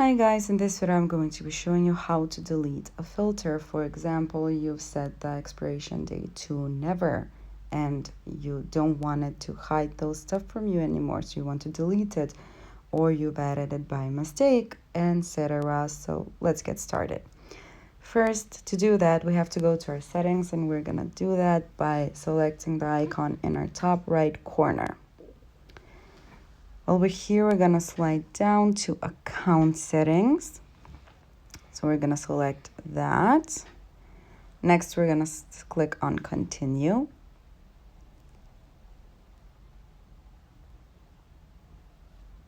Hi guys, in this video I'm going to be showing you how to delete a filter. For example, you've set the expiration date to never and you don't want it to hide those stuff from you anymore, so you want to delete it, or you've added it by mistake, etc. So let's get started. First, to do that, we have to go to our settings, and we're gonna do that by selecting the icon in our top right corner. Over here, we're gonna slide down to account settings. So we're gonna select that. Next, we're gonna click on continue.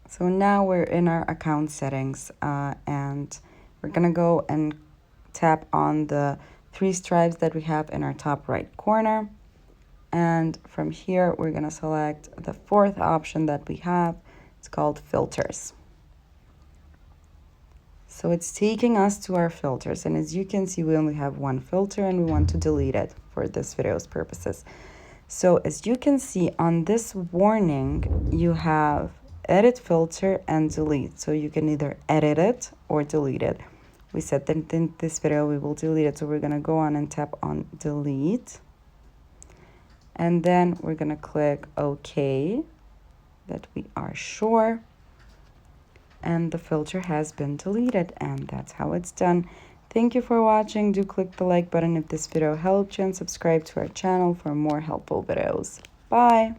So now we're in our account settings and we're gonna go and tap on the three stripes that we have in our top right corner. And from here, we're gonna select the fourth option that we have. It's called filters. So it's taking us to our filters, and as you can see, we only have one filter and we want to delete it for this video's purposes. So as you can see on this warning, you have edit filter and delete. So you can either edit it or delete it. We said that in this video we will delete it, so we're gonna go on and tap on delete. And then we're gonna click OK, that we are sure. And the filter has been deleted, and that's how it's done. Thank you for watching. Do click the like button if this video helped you, and subscribe to our channel for more helpful videos. Bye!